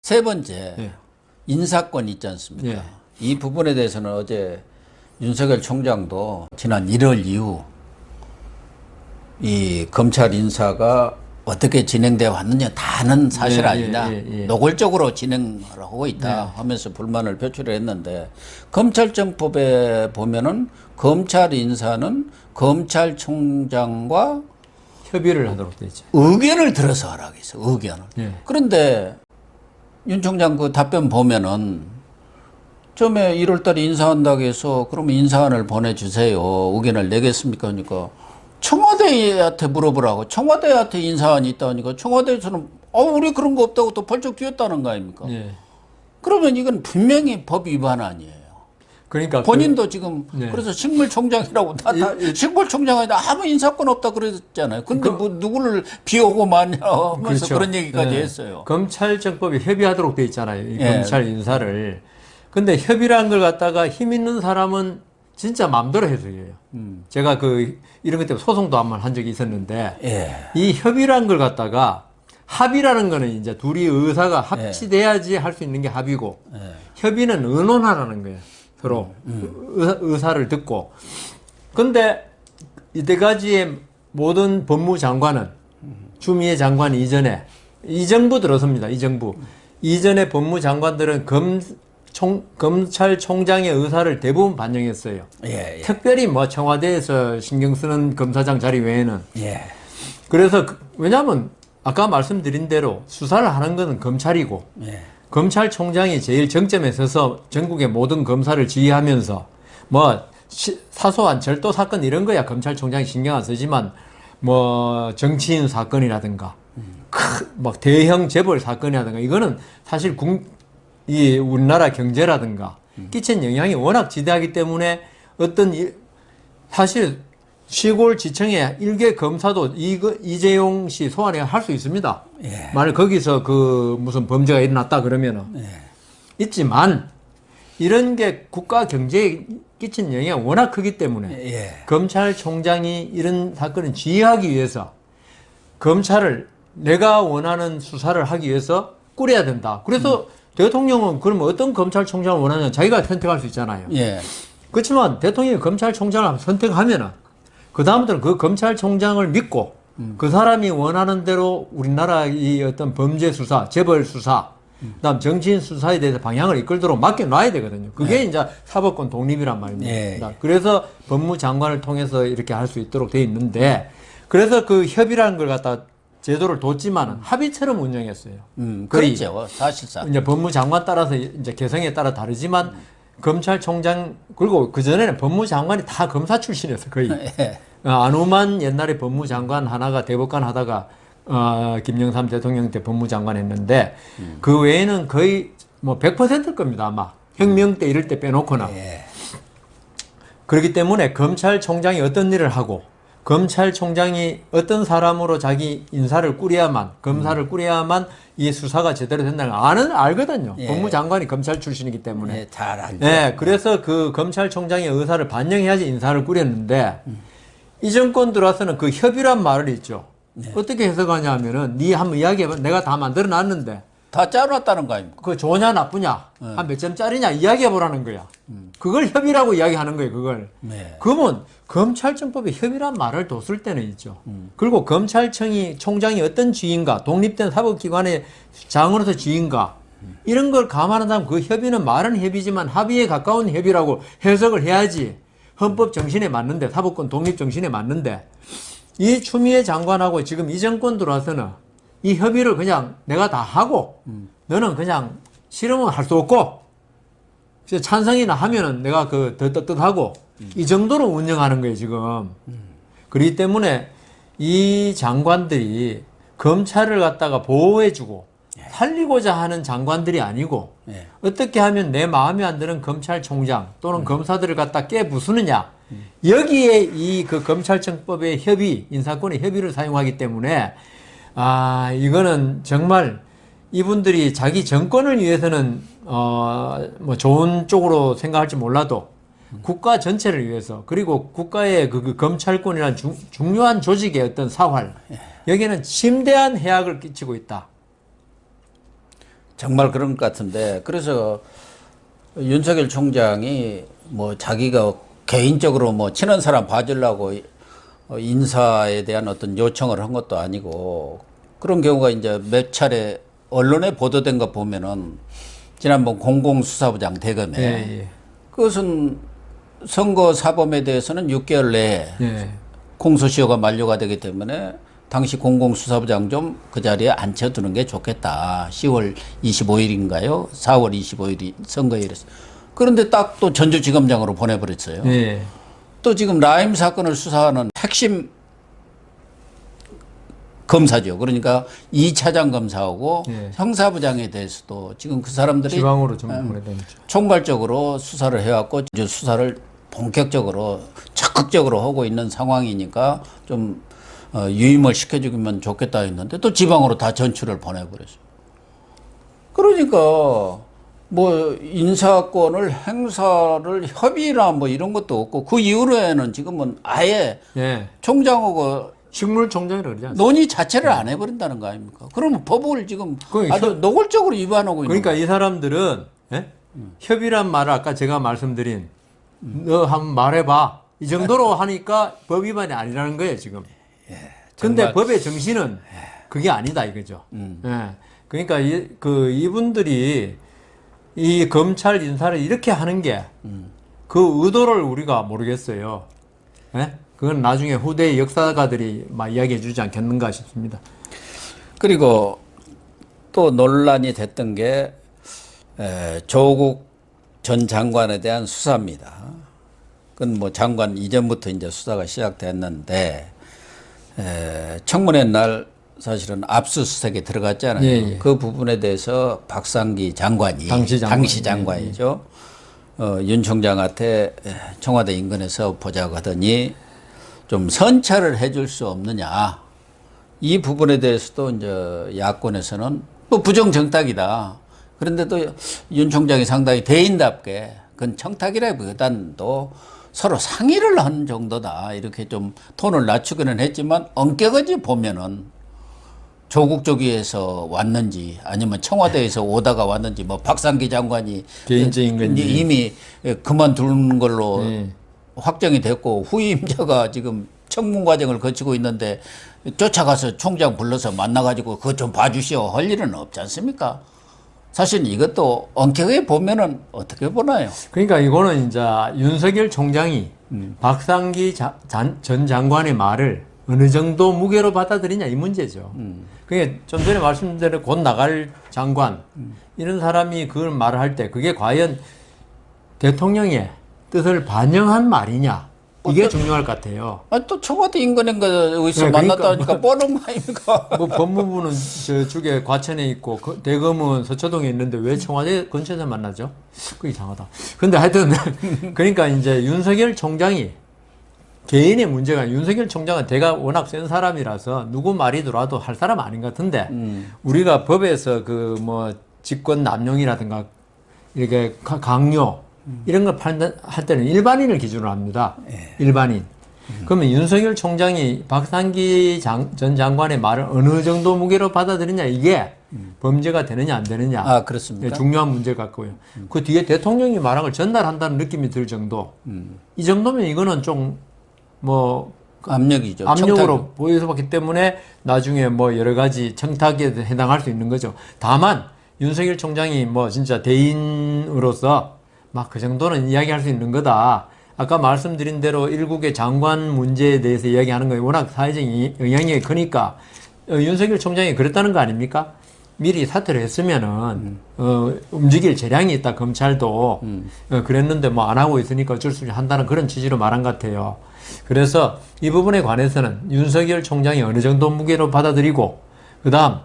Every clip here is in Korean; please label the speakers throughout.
Speaker 1: 세 번째,
Speaker 2: 예.
Speaker 1: 인사권 있지 않습니까?
Speaker 2: 예.
Speaker 1: 이 부분에 대해서는 어제 윤석열 총장도 지난 1월 이후 이 검찰 인사가 어떻게 진행되어 왔느냐 다는 사실
Speaker 2: 예,
Speaker 1: 아니냐, 노골적으로 진행하고 있다 하면서 불만을 표출을 했는데, 검찰청법에 보면은 검찰 인사는 검찰총장과
Speaker 2: 협의를 하도록 돼 있죠.
Speaker 1: 의견을 들어서 하라고 했어, 의견을.
Speaker 2: 예.
Speaker 1: 그런데 윤 총장 그 답변 보면은 처음에 1월 달에 인사한다고 해서 그러면 인사안을 보내주세요. 의견을 내겠습니까? 하니까 청와대한테 물어보라고. 청와대한테 인사안이 있다니까 청와대에서는 우리 그런 거 없다고 또 펄쩍 뛰었다는 거 아닙니까?
Speaker 2: 예.
Speaker 1: 그러면 이건 분명히 법 위반 아니에요.
Speaker 2: 그러니까
Speaker 1: 본인도 지금
Speaker 2: 네.
Speaker 1: 그래서 식물총장이라고 다 식물총장한테 아무 인사권 없다 그랬잖아요. 근데 뭐 누구를 비오고 마냐 하면서
Speaker 2: 그렇죠.
Speaker 1: 그런 얘기까지
Speaker 2: 예.
Speaker 1: 했어요.
Speaker 2: 검찰청법에 협의하도록 돼 있잖아요. 이
Speaker 1: 예.
Speaker 2: 검찰 인사를. 근데 협의라는 걸 갖다가 힘 있는 사람은 진짜 마음대로 해석해요. 제가 이런 것 때문에 소송도 한 번 한 적이 있었는데,
Speaker 1: 예.
Speaker 2: 이 협의라는 걸 갖다가 합의라는 거는 이제 둘이 의사가 합치돼야지 할 수 있는 게 합의고, 협의는 의논하라는 거예요. 서로 의사를 듣고. 근데 이때까지의 모든 법무장관은 추미애 장관 이전에 이 정부 들어섭니다. 이 정부 이전의 법무장관들은 검찰총장의 의사를 대부분 반영했어요.
Speaker 1: 예, 예.
Speaker 2: 특별히 뭐 청와대에서 신경 쓰는 검사장 자리 외에는.
Speaker 1: 예.
Speaker 2: 그래서 왜냐하면 아까 말씀드린 대로 수사를 하는 것은 검찰이고,
Speaker 1: 예.
Speaker 2: 검찰총장이 제일 정점에 서서 전국의 모든 검사를 지휘하면서 뭐 사소한 절도 사건 이런 거야 검찰총장이 신경 안 쓰지만, 뭐 정치인 사건이라든가 막 대형 재벌 사건이라든가 이거는 사실 이 우리나라 경제라든가 끼친 영향이 워낙 지대하기 때문에 사실 시골 지청의 일개 검사도 이재용 씨 소환해 할 수 있습니다.
Speaker 1: 예.
Speaker 2: 만약 거기서 무슨 범죄가 일어났다 그러면은.
Speaker 1: 예.
Speaker 2: 있지만 이런 게 국가 경제에 끼친 영향이 워낙 크기 때문에
Speaker 1: 예.
Speaker 2: 검찰총장이 이런 사건을 지휘하기 위해서 검찰을 내가 원하는 수사를 하기 위해서 꾸려야 된다. 그래서 대통령은 그러면 어떤 검찰총장을 원하냐 자기가 선택할 수 있잖아요.
Speaker 1: 예.
Speaker 2: 그렇지만 대통령이 검찰총장을 선택하면은 그다음부터는 그 검찰총장을 믿고 그 사람이 원하는 대로 우리나라 이 어떤 범죄 수사, 재벌 수사, 그다음 정치인 수사에 대해서 방향을 이끌도록 맡겨놔야 되거든요. 그게 이제 사법권 독립이란 말입니다.
Speaker 1: 예.
Speaker 2: 그래서 법무장관을 통해서 이렇게 할 수 있도록 돼 있는데, 그래서 그 협의라는 걸 갖다 제도를 뒀지만 합의처럼 운영했어요.
Speaker 1: 그렇죠. 사실상.
Speaker 2: 이제 법무장관 따라서 이제 개성에 따라 다르지만 검찰총장, 그리고 그전에는 법무장관이 다 검사 출신이었어요, 거의.
Speaker 1: 예.
Speaker 2: 안우만 옛날에 법무장관 하나가 대법관 하다가 김영삼 대통령 때 법무장관 했는데, 그 외에는 거의 뭐 100%일 겁니다, 아마. 혁명 때 이럴 때 빼놓거나.
Speaker 1: 예.
Speaker 2: 그렇기 때문에 검찰총장이 어떤 일을 하고, 검찰총장이 어떤 사람으로 자기 인사를 꾸려야만, 검사를 꾸려야만 이 수사가 제대로 된다는 걸 알거든요.
Speaker 1: 예.
Speaker 2: 법무장관이 검찰 출신이기 때문에.
Speaker 1: 예, 잘 알죠.
Speaker 2: 네, 그래서 그 검찰총장의 의사를 반영해야지 인사를 꾸렸는데, 이 정권 들어와서는 그 협의란 말을 있죠. 어떻게 해석하냐 하면은, 네 한번 이야기해봐. 내가 다 만들어 놨는데,
Speaker 1: 다 짜놨다는 거 아닙니까?
Speaker 2: 그거 좋으냐 나쁘냐, 한 몇 점짜리냐 이야기해보라는 거야. 그걸 협의라고 이야기하는 거예요, 그걸.
Speaker 1: 네.
Speaker 2: 그러면 검찰청법에 협의란 말을 뒀을 때는 있죠. 그리고 총장이 어떤 지위인가, 독립된 사법기관의 장으로서 지위인가, 이런 걸 감안한다면 그 협의는 말은 협의지만 합의에 가까운 협의라고 해석을 해야지. 헌법 정신에 맞는데, 사법권 독립 정신에 맞는데, 이 추미애 장관하고 지금 이 정권 들어와서는 이 협의를 그냥 내가 다 하고, 너는 그냥 싫으면 할 수 없고, 찬성이나 하면은 내가 더 떳떳하고, 이 정도로 운영하는 거예요, 지금. 그렇기 때문에 이 장관들이 검찰을 갖다가 보호해주고, 살리고자 하는 장관들이 아니고,
Speaker 1: 예.
Speaker 2: 어떻게 하면 내 마음에 안 드는 검찰총장 또는 검사들을 갖다 깨부수느냐, 여기에 이 검찰청법의 협의, 인사권의 협의를 사용하기 때문에, 이거는 정말 이분들이 자기 정권을 위해서는 뭐 좋은 쪽으로 생각할지 몰라도 국가 전체를 위해서, 그리고 국가의 그 검찰권이라는 중요한 조직의 어떤 사활, 여기는 심대한 해악을 끼치고 있다.
Speaker 1: 정말 그런 것 같은데 그래서 윤석열 총장이 뭐 자기가 개인적으로 뭐 친한 사람 봐주려고 인사에 대한 어떤 요청을 한 것도 아니고 그런 경우가 이제 몇 차례 언론에 보도된 거 보면은 지난번 공공수사부장 대검에
Speaker 2: 예.
Speaker 1: 그것은 선거 사범에 대해서는 6개월 내에
Speaker 2: 예.
Speaker 1: 공소시효가 만료가 되기 때문에 당시 공공수사부장 좀 그 자리에 앉혀두는 게 좋겠다. 10월 25일인가요? 4월 25일이 선거일에서. 그런데 딱 또 전주지검장으로 보내버렸어요.
Speaker 2: 예.
Speaker 1: 또 지금 라임 사건을 수사하는 핵심 검사죠. 그러니까 2차장 검사하고
Speaker 2: 예.
Speaker 1: 형사부장에 대해서도 지금 그 사람들이
Speaker 2: 지방으로 좀 보내다니죠.
Speaker 1: 총괄적으로 수사를 해왔고 이제 수사를 본격적으로 적극적으로 하고 있는 상황이니까 좀 유임을 시켜주면 좋겠다 했는데 또 지방으로 다 전출을 보내버렸어요. 그러니까 뭐 인사권을 행사를 협의나 뭐 이런 것도 없고 그 이후로에는 지금은 아예
Speaker 2: 예.
Speaker 1: 총장하고
Speaker 2: 식물총장이라고 그러지 않습니까?
Speaker 1: 논의 자체를 안 해버린다는 거 아닙니까? 그러면 법을 지금
Speaker 2: 그러니까
Speaker 1: 아주 노골적으로 위반하고 있는
Speaker 2: 그러니까
Speaker 1: 거예요.
Speaker 2: 이 사람들은 예? 협의란 말을 아까 제가 말씀드린 너 한번 말해봐 이 정도로 하니까 법 위반이 아니라는 거예요 지금. 근데
Speaker 1: 정말.
Speaker 2: 법의 정신은 그게 아니다 이거죠. 예. 그러니까 이분들이 이 검찰 인사를 이렇게 하는 게 그 의도를 우리가 모르겠어요. 예? 그건 나중에 후대의 역사가들이 막 이야기해 주지 않겠는가 싶습니다.
Speaker 1: 그리고 또 논란이 됐던 게 조국 전 장관에 대한 수사입니다. 그건 뭐 장관 이전부터 이제 수사가 시작됐는데 청문회 날 사실은 압수수색에 들어갔잖아요.
Speaker 2: 예, 예.
Speaker 1: 그 부분에 대해서 박상기 장관이 당시 장관이죠. 윤 총장한테 청와대 인근에서 보자고 하더니 좀 선처를 해줄 수 없느냐. 이 부분에 대해서도 이제 야권에서는 또 부정청탁이다. 그런데도 윤 총장이 상당히 대인답게 그건 청탁이라기보다도 서로 상의를 한 정도다. 이렇게 좀 톤을 낮추기는 했지만 엄격하게 보면은 조국 쪽에서 왔는지 아니면 청와대에서 오다가 왔는지 뭐 박상기 장관이
Speaker 2: 개인적인 건지
Speaker 1: 이미 그만두는 걸로
Speaker 2: 네.
Speaker 1: 확정이 됐고 후임자가 지금 청문 과정을 거치고 있는데 쫓아가서 총장 불러서 만나가지고 그것 좀 봐주시오 할 일은 없지 않습니까? 사실 이것도 엄격하게 보면은 어떻게 보나요?
Speaker 2: 그러니까 이거는 이제 윤석열 총장이 박상기 전 장관의 말을 어느 정도 무게로 받아들이냐 이 문제죠. 그게 좀 전에 말씀드린 대로 곧 나갈 장관 이런 사람이 그걸 말을 할 때 그게 과연 대통령의 뜻을 반영한 말이냐 이게 중요할 것 같아요.
Speaker 1: 또 청와대 인근인가 어디서
Speaker 2: 네,
Speaker 1: 만났다니까 뻔한 거 아닙니까?
Speaker 2: 뭐 법무부는 저쪽에 과천에 있고 대검은 서초동에 있는데 왜 청와대 근처에서 만나죠? 그 이상하다. 근데 하여튼 그러니까 이제 윤석열 총장이 개인의 문제가 아니라 윤석열 총장은 대가 워낙 센 사람이라서 누구 말이 들어와도 할 사람 아닌 것 같은데 우리가 법에서 그 뭐 직권 남용이라든가 이렇게 강요 이런 걸 할 때는 일반인을 기준으로 합니다. 일반인. 그러면 윤석열 총장이 박상기 전 장관의 말을 어느 정도 무게로 받아들이냐 이게 범죄가 되느냐 안 되느냐.
Speaker 1: 아, 그렇습니까?
Speaker 2: 중요한 문제 같고요. 그 뒤에 대통령이 말한 걸 전달한다는 느낌이 들 정도. 이 정도면 이거는 좀 뭐
Speaker 1: 압력이죠.
Speaker 2: 압력으로
Speaker 1: 청탁.
Speaker 2: 보여서봤기 때문에 나중에 뭐 여러 가지 청탁에 해당할 수 있는 거죠. 다만 윤석열 총장이 뭐 진짜 대인으로서 막 그 정도는 이야기할 수 있는 거다. 아까 말씀드린 대로 일국의 장관 문제에 대해서 이야기하는 거 워낙 사회적인 영향력이 크니까 윤석열 총장이 그랬다는 거 아닙니까? 미리 사퇴를 했으면은 움직일 재량이 있다 검찰도 그랬는데 뭐 안 하고 있으니까 어쩔 수 없이 한다는 그런 취지로 말한 것 같아요. 그래서 이 부분에 관해서는 윤석열 총장이 어느 정도 무게로 받아들이고 그다음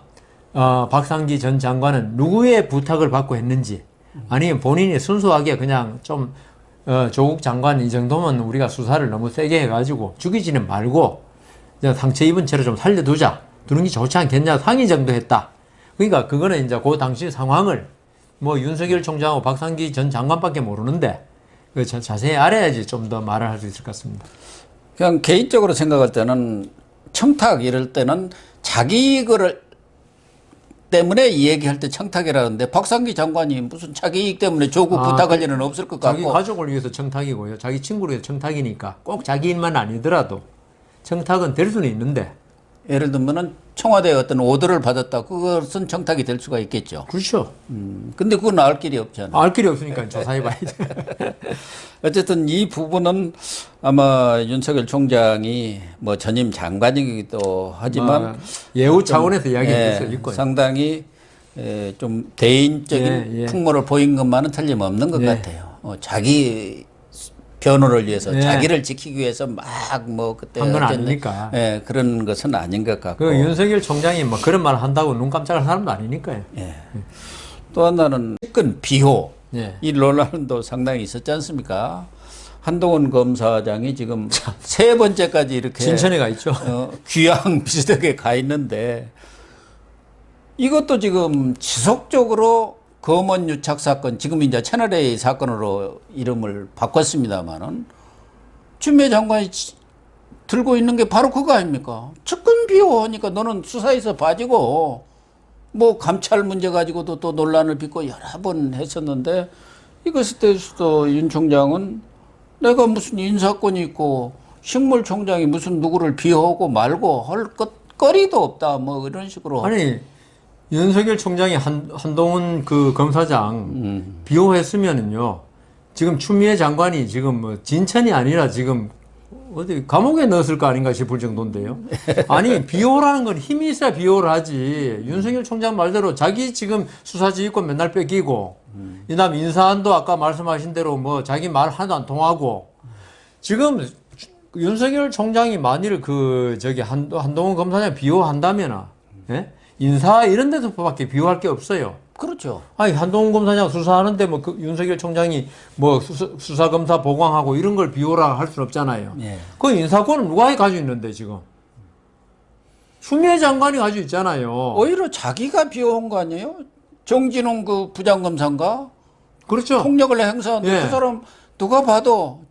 Speaker 2: 박상기 전 장관은 누구의 부탁을 받고 했는지 아니면 본인이 순수하게 그냥 좀 조국 장관 이 정도면 우리가 수사를 너무 세게 해가지고 죽이지는 말고 상처 입은 채로 좀 살려두자 두는 게 좋지 않겠냐 상의 정도 했다. 그러니까 그거는 이제 그 당시 상황을 뭐 윤석열 총장하고 박상기 전 장관밖에 모르는데 그 자세히 알아야지 좀 더 말을 할 수 있을 것 같습니다.
Speaker 1: 그냥 개인적으로 생각할 때는 청탁 이럴 때는 자기 이거를 때문에 이 얘기할 때 청탁이라는데 박상기 장관이 무슨 자기 이익 때문에 조국 부탁할 일은 없을 것
Speaker 2: 자기
Speaker 1: 같고
Speaker 2: 가족을 위해서 청탁이고요. 자기 친구를 위해서 청탁이니까 꼭 자기 일만 아니더라도 청탁은 될 수는 있는데.
Speaker 1: 예를 들면은 청와대에 어떤 오더를 받았다. 그것은 청탁이 될 수가 있겠죠.
Speaker 2: 그렇죠.
Speaker 1: 근데 그건 알 길이 없잖아요.
Speaker 2: 알 길이 없으니까 조사해봐야죠.
Speaker 1: 어쨌든 이 부분은 아마 윤석열 총장이 뭐 전임 장관이기도 하지만
Speaker 2: 예우 차원에서 이야기할
Speaker 1: 예,
Speaker 2: 수 있고요.
Speaker 1: 상당히 좀 대인적인
Speaker 2: 예, 예.
Speaker 1: 풍모를 보인 것만은 틀림없는 것
Speaker 2: 예.
Speaker 1: 같아요. 자기 변호를 위해서
Speaker 2: 예.
Speaker 1: 자기를 지키기 위해서 막 뭐 그때
Speaker 2: 한 건
Speaker 1: 어쨌든,
Speaker 2: 아니니까.
Speaker 1: 예, 그런 것은 아닌 것 같고
Speaker 2: 그 윤석열 총장이 뭐 그런 말 한다고 눈 깜짝할 사람도 아니니까요.
Speaker 1: 또 하나는 최근 비호
Speaker 2: 예.
Speaker 1: 이 논란도 상당히 있었지 않습니까? 한동훈 검사장이 지금 세 번째까지 이렇게
Speaker 2: 진천에 가 있죠.
Speaker 1: 귀양 비슷하게 가 있는데 이것도 지금 지속적으로 검언 유착 사건, 지금 이제 채널A 사건으로 이름을 바꿨습니다만은 추미애 장관이 들고 있는 게 바로 그거 아닙니까? 측근 비호하니까 너는 수사에서 빠지고 뭐 감찰 문제 가지고도 또 논란을 빚고 여러 번 했었는데 이것에 대해서도 윤 총장은 내가 무슨 인사권이 있고 식물총장이 무슨 누구를 비호하고 말고 할 거리도 없다 뭐 이런 식으로
Speaker 2: 아니 윤석열 총장이 한동훈 그 검사장 비호했으면은요. 지금 추미애 장관이 지금 뭐 진천이 아니라 지금 어디 감옥에 넣었을 거 아닌가 싶을 정도인데요. 아니 비호라는 건 힘이 있어야 비호를 하지. 윤석열 총장 말대로 자기 지금 수사지휘권 맨날 뺏기고 이다음 인사안도 아까 말씀하신 대로 뭐 자기 말 하나도 안 통하고 지금 윤석열 총장이 만일 그 저기 한동훈 검사장 비호한다면은 예? 인사 이런 데서밖에 비호할 게 없어요.
Speaker 1: 그렇죠.
Speaker 2: 아니 한동훈 검사장 수사하는데 뭐 그 윤석열 총장이 뭐 수사 검사 보강하고 이런 걸 비호라 할 수는 없잖아요.
Speaker 1: 예.
Speaker 2: 그 인사권은 누가 가지고 있는데 지금 추미애 장관이 가지고 있잖아요.
Speaker 1: 오히려 자기가 비호한 거 아니에요? 정진홍 그 부장검사인가
Speaker 2: 그렇죠.
Speaker 1: 폭력을 행사하는데
Speaker 2: 예.
Speaker 1: 그 사람 누가 봐도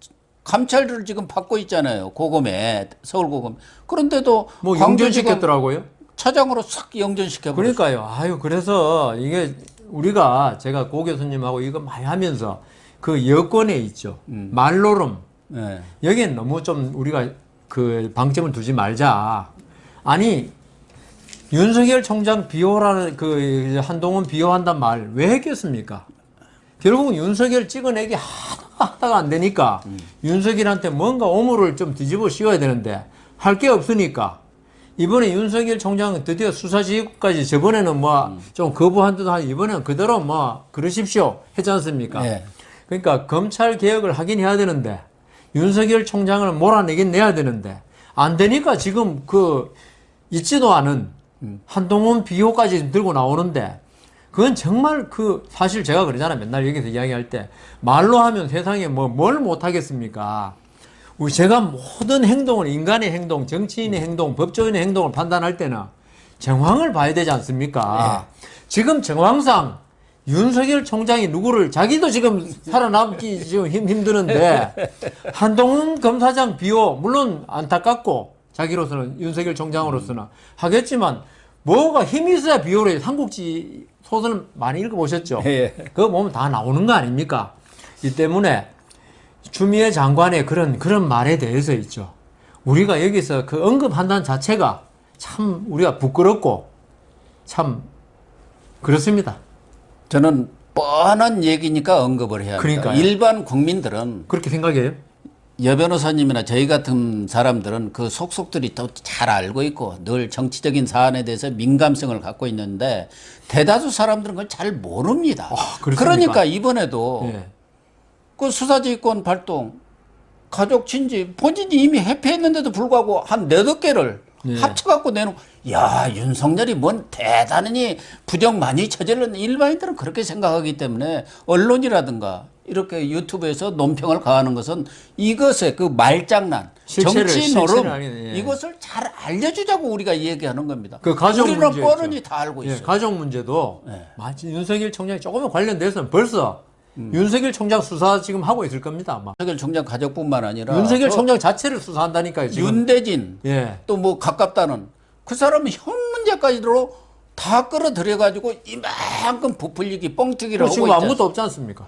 Speaker 1: 감찰을 지금 받고 있잖아요. 고검에 서울고검. 그런데도
Speaker 2: 뭐
Speaker 1: 광주지검
Speaker 2: 영전시켰더라고요.
Speaker 1: 차장으로 싹 영전시켜 버렸어요.
Speaker 2: 그러니까요. 아유 그래서 이게 우리가 제가 고 교수님하고 이거 많이 하면서 그 여권에 있죠. 말로름.
Speaker 1: 네.
Speaker 2: 여기엔 너무 좀 우리가 그 방점을 두지 말자. 아니 윤석열 총장 비호라는 그 한동훈 비호한단 말 왜 했겠습니까? 결국은 윤석열 찍어내기 하다가 안 되니까 윤석열한테 뭔가 오물을 좀 뒤집어 씌워야 되는데 할 게 없으니까 이번에 윤석열 총장은 드디어 수사지휘까지 저번에는 뭐 좀 거부한 듯 하고 이번에는 그대로 뭐 그러십시오 했지 않습니까?
Speaker 1: 네.
Speaker 2: 그러니까 검찰 개혁을 하긴 해야 되는데 윤석열 총장을 몰아내긴 내야 되는데 안 되니까 지금 그 있지도 않은 한동훈 비호까지 들고 나오는데 그건 정말 그 사실 제가 그러잖아요. 맨날 여기서 이야기할 때 말로 하면 세상에 뭐 뭘 못하겠습니까? 우리 제가 모든 행동을 인간의 행동, 정치인의 행동, 법조인의 행동을 판단할 때는 정황을 봐야 되지 않습니까? 지금 정황상 윤석열 총장이 누구를 자기도 지금 살아남기 지금 힘드는데 한동훈 검사장 비호 물론 안타깝고 자기로서는 윤석열 총장으로서는 하겠지만 뭐가 힘이 있어야 비호를 해요. 삼국지 소설 많이 읽어보셨죠?
Speaker 1: 예.
Speaker 2: 그거 보면 다 나오는 거 아닙니까? 이 때문에 추미애 장관의 그런 말에 대해서 있죠. 우리가 여기서 그 언급한다는 자체가 참 우리가 부끄럽고 참 그렇습니다.
Speaker 1: 저는 뻔한 얘기니까 언급을 해야 합니다.
Speaker 2: 그러니까요.
Speaker 1: 일반 국민들은
Speaker 2: 그렇게 생각해요?
Speaker 1: 여 변호사님이나 저희 같은 사람들은 그 속속들이 또 잘 알고 있고 늘 정치적인 사안에 대해서 민감성을 갖고 있는데 대다수 사람들은 그걸 잘 모릅니다.
Speaker 2: 그렇습니까?
Speaker 1: 그러니까 이번에도
Speaker 2: 예.
Speaker 1: 그 수사지휘권 발동, 가족 친지 본인이 이미 회피했는데도 불구하고 한 4-5개를
Speaker 2: 예.
Speaker 1: 합쳐갖고 내놓고 야 윤석열이 뭔 대단히 부정 많이 저지른 일반인들은 그렇게 생각하기 때문에 언론이라든가 이렇게 유튜브에서 논평을 가하는 것은 이것의 그 말장난, 정치 노름
Speaker 2: 예.
Speaker 1: 이것을 잘 알려주자고 우리가 얘기하는 겁니다.
Speaker 2: 그 가족
Speaker 1: 우리는
Speaker 2: 문제
Speaker 1: 뻔히
Speaker 2: 있죠.
Speaker 1: 다 알고
Speaker 2: 예,
Speaker 1: 있어요.
Speaker 2: 가족 문제도
Speaker 1: 예.
Speaker 2: 마치 윤석열 총장이 조금만 관련돼서는 벌써 윤석열 총장 수사 지금 하고 있을 겁니다. 아마.
Speaker 1: 윤석열 총장 가족뿐만 아니라
Speaker 2: 윤석열
Speaker 1: 저
Speaker 2: 총장 자체를 수사한다니까요. 지금.
Speaker 1: 윤대진
Speaker 2: 예.
Speaker 1: 또 뭐 가깝다는 그 사람은 현 문제까지도 다 끌어들여가지고 이만큼 부풀리기 뻥튀기를 하고
Speaker 2: 지금
Speaker 1: 있지
Speaker 2: 아무것도 없지 않습니까?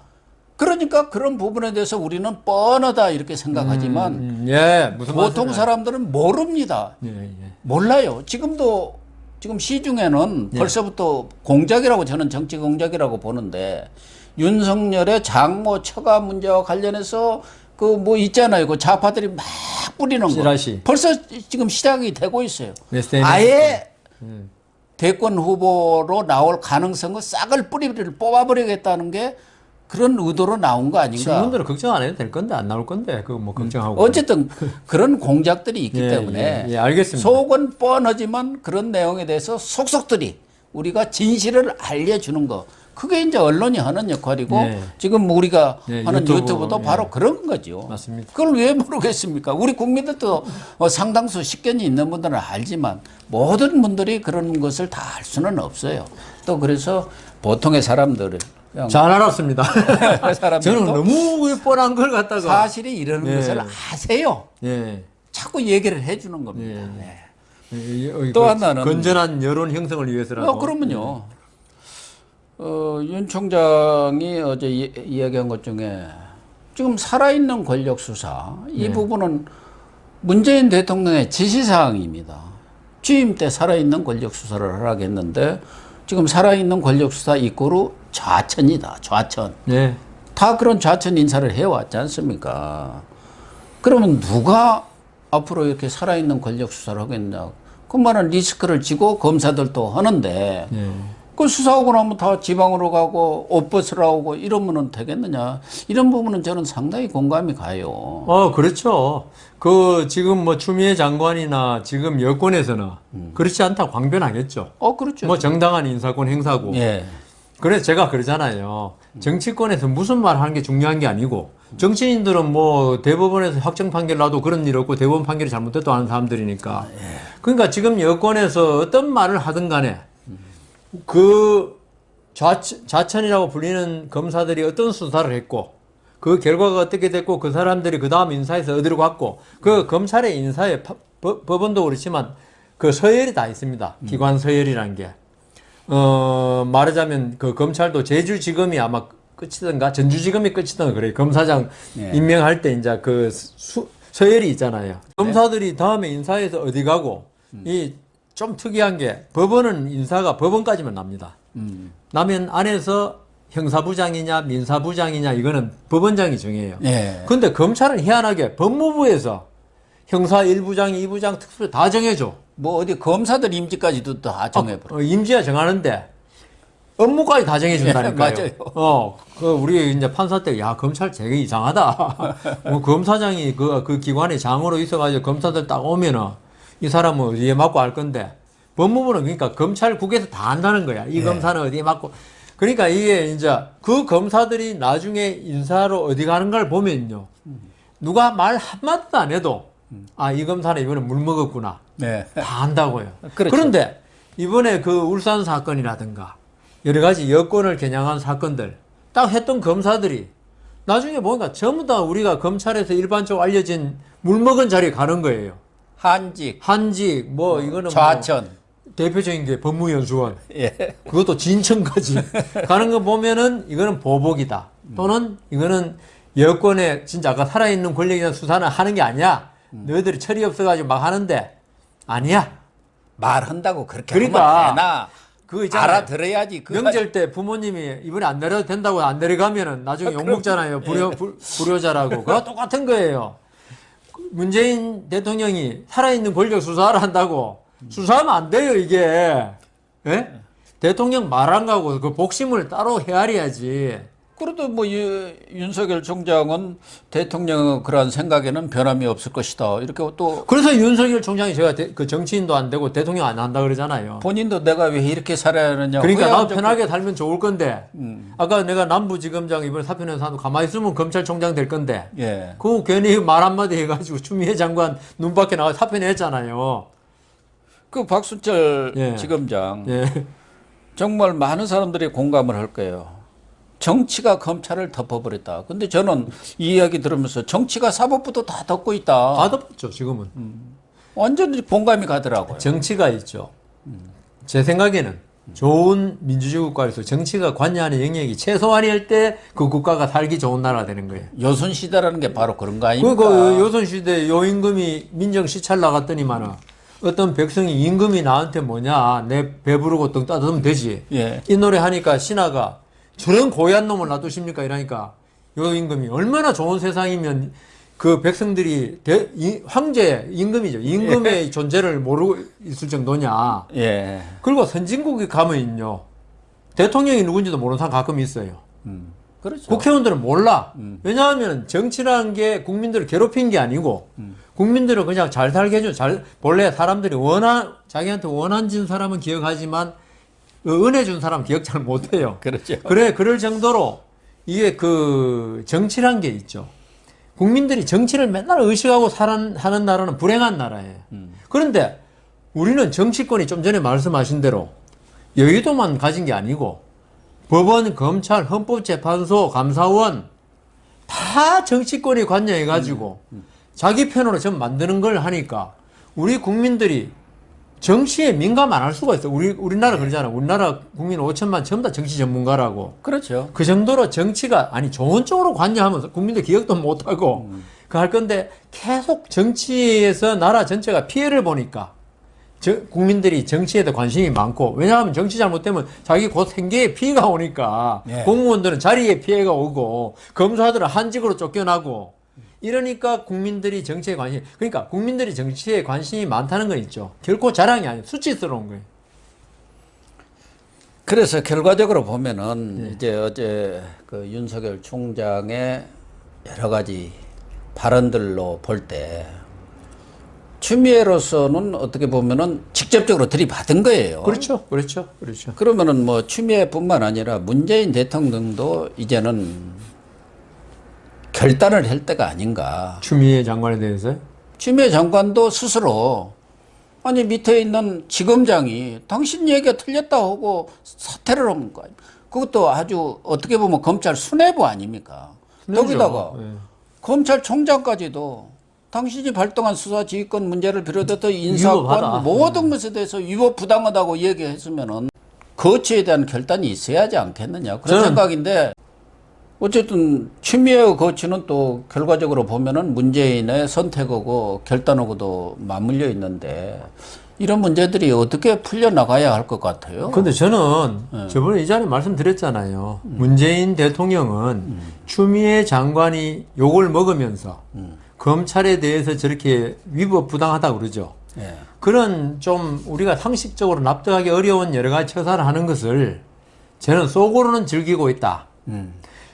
Speaker 1: 그러니까 그런 부분에 대해서 우리는 뻔하다 이렇게 생각하지만
Speaker 2: 예, 무슨
Speaker 1: 보통
Speaker 2: 말씀이에요?
Speaker 1: 사람들은 모릅니다.
Speaker 2: 예, 예.
Speaker 1: 몰라요. 지금 시중에는 벌써부터 공작이라고 저는 정치 공작이라고 보는데 윤석열의 장모 처가 문제와 관련해서 그 뭐 있잖아요. 그 좌파들이 막 뿌리는
Speaker 2: 찌라시.
Speaker 1: 거. 벌써 지금 시작이 되고 있어요.
Speaker 2: SNS.
Speaker 1: 아예 대권 후보로 나올 가능성을 싹을 뿌리를 뽑아버리겠다는 게 그런 의도로 나온 거 아닌가.
Speaker 2: 친구들은 걱정 안 해도 될 건데 안 나올 건데 그거 뭐 걱정하고.
Speaker 1: 어쨌든 그런 공작들이 있기
Speaker 2: 예,
Speaker 1: 때문에
Speaker 2: 예, 알겠습니다.
Speaker 1: 속은 뻔하지만 그런 내용에 대해서 속속들이 우리가 진실을 알려주는 거 그게 이제 언론이 하는 역할이고
Speaker 2: 예.
Speaker 1: 지금 우리가
Speaker 2: 예,
Speaker 1: 하는
Speaker 2: 유튜브,
Speaker 1: 유튜브도
Speaker 2: 예.
Speaker 1: 바로 그런 거죠.
Speaker 2: 맞습니다.
Speaker 1: 그걸 왜 모르겠습니까? 우리 국민들도 상당수 식견이 있는 분들은 알지만 모든 분들이 그런 것을 다 알 수는 없어요. 또 그래서 보통의 사람들은 그냥
Speaker 2: 잘 알았습니다.
Speaker 1: 사람들도
Speaker 2: 저는 너무 뻔한 걸 갖다가
Speaker 1: 사실이 이러는
Speaker 2: 예.
Speaker 1: 것을 아세요.
Speaker 2: 예.
Speaker 1: 자꾸 얘기를 해주는 겁니다.
Speaker 2: 예.
Speaker 1: 네. 또 하나는
Speaker 2: 건전한 여론 형성을 위해서라도.
Speaker 1: 그러면요. 윤 총장이 어제 이야기한 것 중에 지금 살아있는 권력 수사 이 부분은 문재인 대통령의 지시사항입니다. 취임 때 살아있는 권력 수사를 하라고 했는데 지금 살아있는 권력 수사 이꼬르 좌천이다. 좌천.
Speaker 2: 네.
Speaker 1: 다 그런 좌천 인사를 해왔지 않습니까? 그러면 누가 앞으로 이렇게 살아있는 권력 수사를 하겠냐. 그 말은 리스크를 지고 검사들도 하는데 그 수사하고 나면 다 지방으로 가고 옷벗으러 오고 이러면 되겠느냐. 이런 부분은 저는 상당히 공감이 가요.
Speaker 2: 그렇죠. 지금 뭐 추미애 장관이나 지금 여권에서는 그렇지 않다고 강변하겠죠.
Speaker 1: 그렇죠.
Speaker 2: 뭐 정당한 인사권 행사고.
Speaker 1: 예.
Speaker 2: 그래서 제가 그러잖아요. 정치권에서 무슨 말 하는 게 중요한 게 아니고, 정치인들은 뭐 대법원에서 확정 판결 나도 그런 일 없고 대법원 판결이 잘못됐다고 하는 사람들이니까. 그러니까 지금 여권에서 어떤 말을 하든 간에 그 좌천이라고 불리는 검사들이 어떤 수사를 했고, 그 결과가 어떻게 됐고, 그 사람들이 그 다음 인사에서 어디로 갔고, 그 검찰의 인사에 법원도 그렇지만 그 서열이 다 있습니다. 기관 서열이라는 게. 말하자면 그 검찰도 제주지검이 아마 끝이던가 전주지검이 끝이던가 그래요. 검사장 임명할 때 이제 그 서열이 있잖아요. 검사들이 다음에 인사에서 어디 가고 이 좀 특이한 게 법원은 인사가 법원까지만 납니다. 나면 안에서 형사부장이냐 민사부장이냐 이거는 법원장이 정해요.
Speaker 1: 예.
Speaker 2: 근데 검찰은 희한하게 법무부에서 형사 1부장, 2부장, 특수부 다 정해줘.
Speaker 1: 뭐 어디 검사들 임기까지도 다 정해버려.
Speaker 2: 임지야 정하는데 업무까지 다 정해준다니까요.
Speaker 1: 예, 맞아요.
Speaker 2: 우리 이제 판사 때, 야, 검찰 되게 이상하다. 검사장이 그 기관의 장으로 있어가지고 검사들 딱 오면은 이 사람은 어디에 맡고 할 건데 법무부는 그러니까 검찰국에서 다 안다는 거야. 이 검사는 어디에 맡고. 그러니까 이게 이제 그 검사들이 나중에 인사로 어디 가는 걸 보면요. 누가 말 한마디도 안 해도 이 검사는 이번에 물 먹었구나.
Speaker 1: 네.
Speaker 2: 다 안다고요.
Speaker 1: 그렇죠.
Speaker 2: 그런데 이번에 그 울산 사건이라든가 여러 가지 여권을 겨냥한 사건들 딱 했던 검사들이 나중에 보니까 전부 다 우리가 검찰에서 일반적으로 알려진 물 먹은 자리에 가는 거예요. 한직 뭐 이거는
Speaker 1: 좌천.
Speaker 2: 뭐 대표적인 게 법무연수원.
Speaker 1: 예.
Speaker 2: 그것도 진천까지 가는 거 보면은 이거는 보복이다. 또는 이거는 여권에 진짜 아까 살아있는 권력이나 수사는 하는 게 아니야. 너희들이 철이 없어가지고 막 하는데 아니야.
Speaker 1: 말한다고 그렇게
Speaker 2: 그러니까
Speaker 1: 하면 되나?
Speaker 2: 그거 있잖아요.
Speaker 1: 알아들어야지.
Speaker 2: 명절 때 부모님이 이번에 안 내려도 된다고 안 내려가면은 나중에 욕먹잖아요. 불효자라고. 그거 똑같은 거예요. 문재인 대통령이 살아있는 권력 수사를 한다고 수사하면 안 돼요, 이게. 예? 대통령 말한 거하고 그 복심을 따로 헤아려야지.
Speaker 1: 그래도 뭐 윤석열 총장은 대통령의 그러한 생각에는 변함이 없을 것이다. 이렇게 또
Speaker 2: 그래서 윤석열 총장이 제가 그 정치인도 안 되고 대통령 안 한다 그러잖아요.
Speaker 1: 본인도 내가 왜 이렇게 살아야 하느냐.
Speaker 2: 그러니까 나 편하게 살면 좋을 건데. 아까 내가 남부지검장 이번에 사표낸 사람 가만히 있으면 검찰총장 될 건데.
Speaker 1: 예.
Speaker 2: 그거 괜히 말 한마디 해가지고 추미애 장관 눈 밖에 나가 사표 냈잖아요.
Speaker 1: 그 박순철
Speaker 2: 예.
Speaker 1: 지검장
Speaker 2: 예.
Speaker 1: 정말 많은 사람들이 공감을 할 거예요. 정치가 검찰을 덮어버렸다. 근데 저는 이 이야기 들으면서 정치가 사법부도 다 덮고 있다.
Speaker 2: 다 덮었죠, 지금은.
Speaker 1: 완전히 공감이 가더라고요.
Speaker 2: 정치가 있죠. 제 생각에는 좋은 민주주의 국가에서 정치가 관여하는 영역이 최소한일 때 그 국가가 살기 좋은 나라가 되는 거예요.
Speaker 1: 요선시대라는 게 바로 그런 거 아닙니까?
Speaker 2: 그 요선시대 요임금이 민정 시찰 나갔더니만은 어떤 백성이 임금이 나한테 뭐냐 내 배부르고 등 따뜻하면 되지.
Speaker 1: 예.
Speaker 2: 이 노래 하니까 신하가 저런 고얀 놈을 놔두십니까 이러니까 요임금이 얼마나 좋은 세상이면 그 백성들이 황제 임금이죠. 임금의 존재를 모르고 있을 정도냐.
Speaker 1: 예.
Speaker 2: 그리고 선진국에 가면요 대통령이 누군지도 모르는 사람 가끔 있어요.
Speaker 1: 그렇죠.
Speaker 2: 국회의원들은 몰라. 왜냐하면 정치라는 게 국민들을 괴롭힌 게 아니고 국민들을 그냥 잘 살게 해줘. 본래 사람들이 자기한테 원한 진 사람은 기억하지만 은혜 준 사람 기억 잘 못해요.
Speaker 1: 그렇죠.
Speaker 2: 그래, 그럴 정도로 이게 그 정치란 게 있죠. 국민들이 정치를 맨날 의식하고 사는 나라는 불행한 나라예요. 그런데 우리는 정치권이 좀 전에 말씀하신 대로 여의도만 가진 게 아니고 법원, 검찰, 헌법재판소, 감사원 다 정치권이 관여해가지고 자기 편으로 좀 만드는 걸 하니까 우리 국민들이 정치에 민감 안 할 수가 있어. 우리나라 그러잖아. 우리나라 국민 5천만 전부 다 정치 전문가라고.
Speaker 1: 그렇죠.
Speaker 2: 그 정도로 정치가 아니 좋은 쪽으로 관여하면서 국민들 기억도 못하고 그 할 건데 계속 정치에서 나라 전체가 피해를 보니까 국민들이 정치에도 관심이 많고 왜냐하면 정치 잘못되면 자기 곧 생계에 피해가 오니까
Speaker 1: 예.
Speaker 2: 공무원들은 자리에 피해가 오고 검사들은 한직으로 쫓겨나고 이러니까 국민들이 정치에 관심 그러니까 국민들이 정치에 관심이 많다는 건 있죠. 결코 자랑이 아니에요. 수치스러운 거예요.
Speaker 1: 그래서 결과적으로 보면은 이제 어제 그 윤석열 총장의 여러 가지 발언들로 볼 때 추미애로서는 어떻게 보면은 직접적으로 들이받은 거예요.
Speaker 2: 그렇죠. 그렇죠. 그렇죠.
Speaker 1: 그러면은 뭐 추미애뿐만 아니라 문재인 대통령도 이제는 결단을 할 때가 아닌가.
Speaker 2: 추미애 장관에 대해서
Speaker 1: 추미애 장관도 스스로 아니 밑에 있는 지검장이 당신 얘기가 틀렸다 하고 사퇴를 한 거 아니에요. 그것도 아주 어떻게 보면 검찰 수뇌부 아닙니까?
Speaker 2: 수뇌부죠.
Speaker 1: 거기다가
Speaker 2: 네.
Speaker 1: 검찰총장까지도 당신이 발동한 수사 지휘권 문제를 비롯해서
Speaker 2: 위법하다.
Speaker 1: 인사권 모든 것에 대해서 위법 부당하다고 얘기했으면은 거치에 대한 결단이 있어야 하지 않겠느냐 그런 생각인데 어쨌든 추미애의 거치는 또 결과적으로 보면은 문재인의 선택하고 결단하고도 맞물려 있는데 이런 문제들이 어떻게 풀려나가야 할 것 같아요?
Speaker 2: 근데 저는 저번에 이 자리에 말씀드렸잖아요. 문재인 대통령은 추미애 장관이 욕을 먹으면서 검찰에 대해서 저렇게 위법 부당하다고 그러죠.
Speaker 1: 예.
Speaker 2: 그런 좀 우리가 상식적으로 납득하기 어려운 여러 가지 처사를 하는 것을 저는 속으로는 즐기고 있다.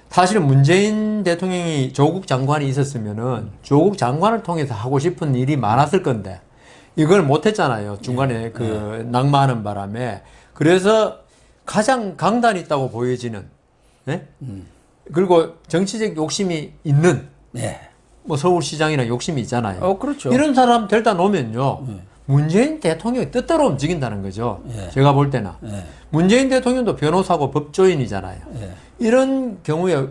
Speaker 2: 사실 문재인 대통령이 조국 장관이 있었으면은 조국 장관을 통해서 하고 싶은 일이 많았을 건데 이걸 못했잖아요. 중간에 그 낙마하는 바람에. 그래서 가장 강단이 있다고 보여지는, 네? 그리고 정치적 욕심이 있는,
Speaker 1: 네.
Speaker 2: 뭐 서울시장이나 욕심이 있잖아요.
Speaker 1: 그렇죠.
Speaker 2: 이런 사람 데려다 놓으면요. 문재인 대통령이 뜻대로 움직인다는 거죠. 제가 볼 때는. 문재인 대통령도 변호사고 법조인이잖아요. 이런 경우의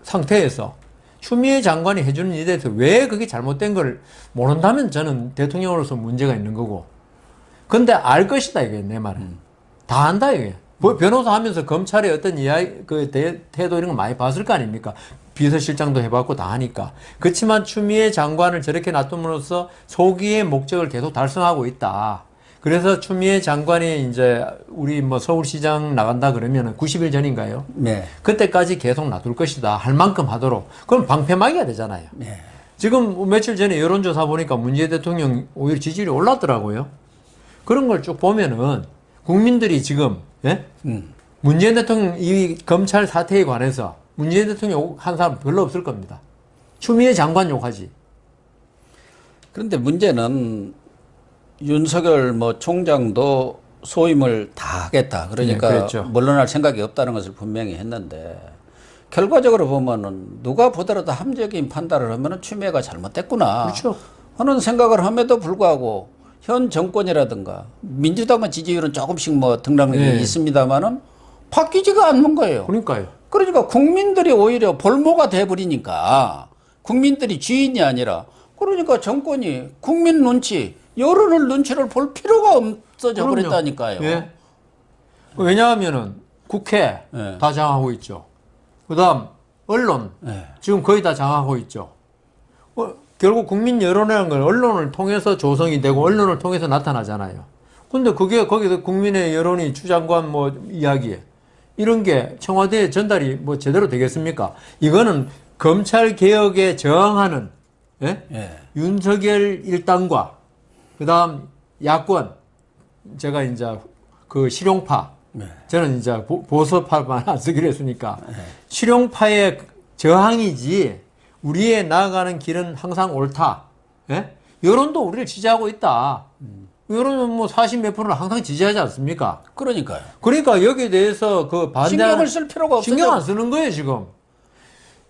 Speaker 2: 상태에서 추미애 장관이 해주는 일에 대해서 왜 그게 잘못된 걸 모른다면 저는 대통령으로서 문제가 있는 거고. 근데 알 것이다, 이게 내 말은. 다 안다, 이게. 변호사 하면서 검찰의 어떤 태도 이런 거 많이 봤을 거 아닙니까? 비서실장도 해봤고 다 하니까. 그렇지만 추미애 장관을 저렇게 놔둠으로써 소기의 목적을 계속 달성하고 있다. 그래서 추미애 장관이 이제 우리 뭐 서울시장 나간다 그러면 90일 전인가요?
Speaker 1: 네.
Speaker 2: 그때까지 계속 놔둘 것이다. 할 만큼 하도록. 그럼 방패막이가 되잖아요.
Speaker 1: 네.
Speaker 2: 지금 며칠 전에 여론조사 보니까 문재인 대통령 오히려 지지율이 올랐더라고요. 그런 걸 쭉 보면은 국민들이 지금, 예? 문재인 대통령 이 검찰 사태에 관해서 문재인 대통령 욕한 사람 별로 없을 겁니다. 추미애 장관 욕하지.
Speaker 1: 그런데 문제는 윤석열 뭐 총장도 소임을 다 하겠다. 그러니까 물러날 생각이 없다는 것을 분명히 했는데 결과적으로 보면은 누가 보더라도 합리적인 판단을 하면은 추미애가 잘못됐구나.
Speaker 2: 그렇죠.
Speaker 1: 하는 생각을 함에도 불구하고 현 정권이라든가 민주당의 지지율은 조금씩 뭐 등락력이 있습니다만은 바뀌지가 않는 거예요.
Speaker 2: 그러니까요.
Speaker 1: 그러니까 국민들이 오히려 볼모가 돼버리니까 국민들이 주인이 아니라 그러니까 정권이 국민 눈치, 여론의 눈치를 볼 필요가 없어져 버렸다니까요.
Speaker 2: 예. 왜냐하면은 국회
Speaker 1: 네.
Speaker 2: 다 장악하고 있죠. 그다음 언론
Speaker 1: 네.
Speaker 2: 지금 거의 다 장악하고 있죠. 결국 국민 여론이라는 건 언론을 통해서 조성이 되고 언론을 통해서 나타나잖아요. 근데 그게 거기서 국민의 여론이 주장관 뭐 이야기 이런 게 청와대에 전달이 뭐 제대로 되겠습니까? 이거는 검찰 개혁에 저항하는 예?
Speaker 1: 예.
Speaker 2: 윤석열 일당과 그다음 야권 제가 이제 그 실용파
Speaker 1: 네.
Speaker 2: 저는 이제 보수파만 안 쓰기로 했으니까 실용파의 저항이지 우리의 나아가는 길은 항상 옳다. 예? 여론도 우리를 지지하고 있다. 여론은 뭐 40 몇 프로는 항상 지지하지 않습니까?
Speaker 1: 그러니까요.
Speaker 2: 그러니까 여기에 대해서 그
Speaker 1: 신경을 쓸 필요가 없어요.
Speaker 2: 신경 안 쓰는 거예요, 지금.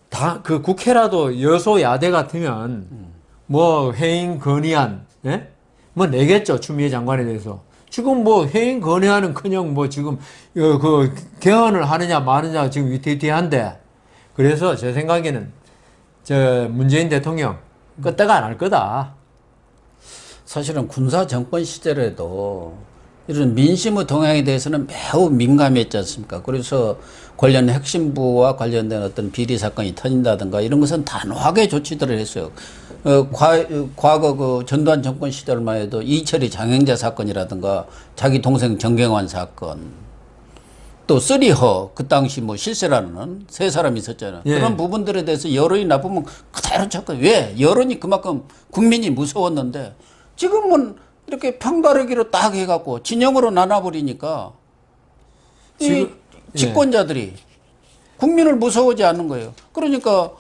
Speaker 2: 다 그 국회라도 여소야대 같으면 뭐 해임 건의안, 예? 뭐 내겠죠, 추미애 장관에 대해서. 지금 뭐 해임 건의안은 그냥 뭐 지금 그 개헌을 하느냐 마느냐 지금 위태위태한데 그래서 제 생각에는 저 문재인 대통령 끄떡 안 할 거다.
Speaker 1: 사실은 군사 정권 시절에도 이런 민심의 동향에 대해서는 매우 민감했지 않습니까? 그래서 관련 핵심부와 관련된 어떤 비리 사건이 터진다든가 이런 것은 단호하게 조치들을 했어요. 과거 그 전두환 정권 시절만 해도 이철이 장영자 사건이라든가 자기 동생 정경환 사건 또 쓰리허 그 당시 뭐 실세라는 세 사람이 있었잖아요.
Speaker 2: 예.
Speaker 1: 그런 부분들에 대해서 여론이 나쁘면 그대로 쳤고 왜 여론이 그만큼 국민이 무서웠는데 지금은 이렇게 편가르기로 딱 해갖고 진영으로 나눠버리니까 이
Speaker 2: 지금,
Speaker 1: 집권자들이 국민을 무서워하지 않는 거예요. 그러니까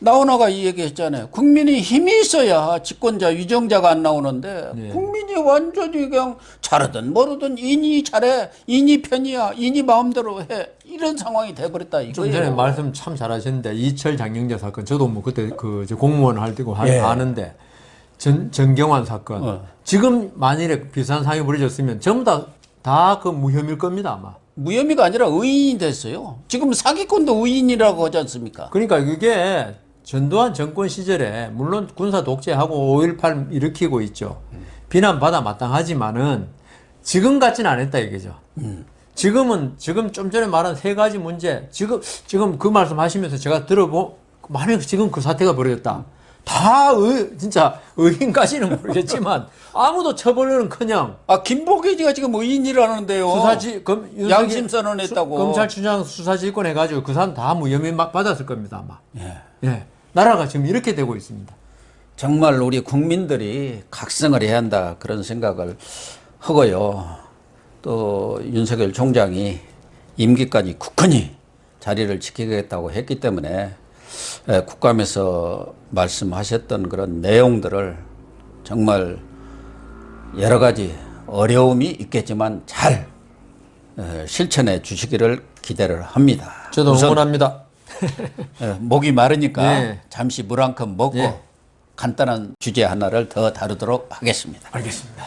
Speaker 1: 나오나가 이 얘기했잖아요. 국민이 힘이 있어야 집권자 위정자가 안 나오는데
Speaker 2: 네.
Speaker 1: 국민이 완전히 그냥 잘하든 모르든 인이 잘해, 인이 편이야, 인이 마음대로 해 이런 상황이 돼버렸다
Speaker 2: 좀
Speaker 1: 이거예요.
Speaker 2: 전에 말씀 참 잘하셨는데 이철 장영자 사건 저도 뭐 그때 그 공무원 할 때고
Speaker 1: 예.
Speaker 2: 아는데 정경환 사건 지금 만일에 비슷한 상황이 벌어졌으면 전부 다 그 무혐의일 겁니다 아마.
Speaker 1: 무혐의가 아니라 의인이 됐어요. 지금 사기꾼도 의인이라고 하지 않습니까?
Speaker 2: 그러니까 이게 전두환 정권 시절에 물론 군사 독재하고 5.18 일으키고 있죠. 비난받아 마땅하지만은 지금 같지는 않았다 이거죠. 지금 좀 전에 말한 세 가지 문제 지금 그 말씀 하시면서 제가 만약 지금 그 사태가 벌어졌다. 다 진짜 의인까지는 모르겠지만 아무도 처벌은커녕
Speaker 1: 김복희가 지금 의인이라는데요. 양심 선언했다고.
Speaker 2: 검찰총장 수사지휘권 해가지고 그 사람 다 무혐의 받았을 겁니다 아마.
Speaker 1: 예.
Speaker 2: 예, 나라가 지금 이렇게 되고 있습니다.
Speaker 1: 정말 우리 국민들이 각성을 해야 한다 그런 생각을 하고요. 또 윤석열 총장이 임기까지 굳건히 자리를 지키겠다고 했기 때문에 국감에서 말씀하셨던 그런 내용들을 정말 여러 가지 어려움이 있겠지만 잘 실천해 주시기를 기대를 합니다.
Speaker 2: 저도 응원합니다.
Speaker 1: 목이 마르니까
Speaker 2: 네.
Speaker 1: 잠시 물 한 컵 먹고
Speaker 2: 네.
Speaker 1: 간단한 주제 하나를 더 다루도록 하겠습니다.
Speaker 2: 알겠습니다.